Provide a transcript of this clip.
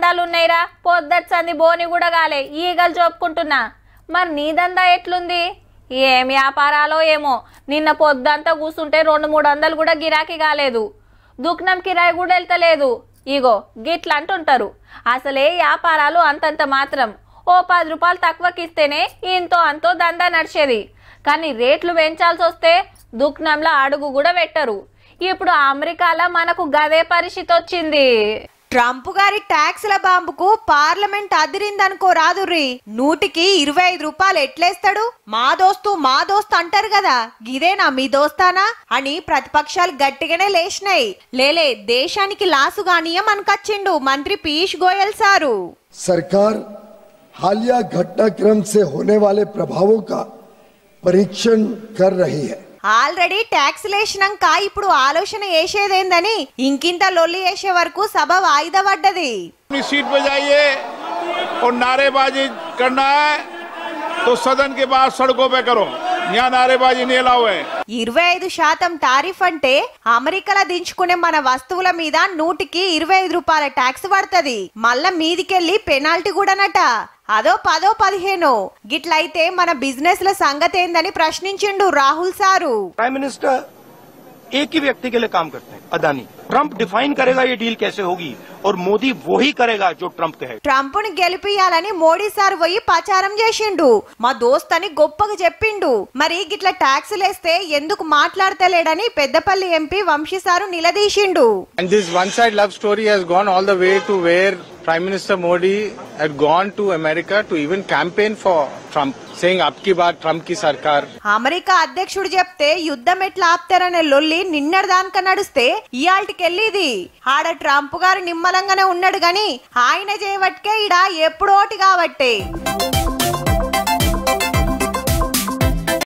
దందాలున్నాయిరా, పొద్దచ్చంది బోని కూడా కాలే, ఈగలు చూపుకుంటున్నా. మరి నీ దందా ఎట్లుంది? ఏం వ్యాపారాలో ఏమో, నిన్న పొద్దంతా కూసుంటే 200-300 కూడా గిరాకీ కాలేదు, దుకాణం కిరాయి కూడా వెళ్తలేదు. ఇగో గిట్లా అంటుంటారు. అసలే వ్యాపారాలు అంతంత మాత్రం. ఓ 10 రూపాయలు తక్కువకిస్తేనే ఇంతో అంతో దందా నడిచేది. కానీ రేట్లు పెంచాల్సి వస్తే దుకాణంలో అడుగు కూడా పెట్టరు. ఇప్పుడు అమెరికాలో మనకు గదే పరిస్థితి వచ్చింది. ట్రంప్ గారి ట్యాక్స్ల బాంబుకు పార్లమెంట్ అదిరిందనుకో రాదుర్రి. 100కి 25 రూపాయలు ఎట్లేస్తాడు? మా దోస్తు అంటారు కదా, గిదేనా మీ దోస్తానా అని ప్రతిపక్షాలు గట్టిగానే లేచినాయి. లేలే దేశానికి లాసు గానియం అనుకొచ్చిండు మంత్రి పీయూష్ గోయల్ సారు. सरकार हालिया घटनाक्रम से होने वाले प्रभावों का परीक्षण कर रही है. ఆల్రెడీ ట్యాక్స్ లేసినాక ఇప్పుడు ఆలోచన చేసేదేందని ఇంకింత లొల్లి చేసే వరకు సభ వాయిదా పడ్డది. सीट पे जाइए और नारेबाजी करना है तो सदन के बाहर सड़कों पे करो, यहाँ नारेबाजी नहीं अलाउ है. 25% టారిఫ్ అంటే అమెరికాలో దించుకునే మన వస్తువుల మీద 100కి 25 రూపాయల ట్యాక్స్ పడుతుంది. మళ్ళా మీదికెళ్ళి పెనాల్టీ కూడానట. అదో 10-15 గిట్లయితే మన బిజినెస్ ల సంగతి ఏందని ప్రశ్నించిండు రాహుల్ సారు. प्राइम मिनिस्टर एक ही व्यक्ति के लिए काम करते हैं, अदानी. ट्रंप डिफाइन करेगा ये डील कैसे होगी और मोदी वही करेगा जो ट्रंप कहे. ట్రంప్ ని గెలిపియాలని మోడీ సార్ పోయి ప్రచారం చేసిండు. మా దోస్త్ అని గొప్పగా చెప్పిండు. మరి గిట్ల ట్యాక్స్ లేస్తే ఎందుకు మాట్లాడతలేడని పెద్దపల్లి ఎంపీ వంశీ సారు నిలదీసిండు. And this one-side love story has gone all the way to where Prime Minister Modi had gone to America to even campaign for Trump, saying "Ab ki baar Trump ki sarkar." America అధ్యక్షుడు చెప్తే యుద్ధం ఎట్లా ఆపుతారనే లొల్లి నిన్నటిదానిక నడుస్తే ఇయాల్టికెళ్ళిది. ఆడ Trump గారు నిమ్మలంగానే ఉన్నాడు గాని ఆయన చేయబట్టే ఇడ ఎప్పుడోటి కాబట్టే.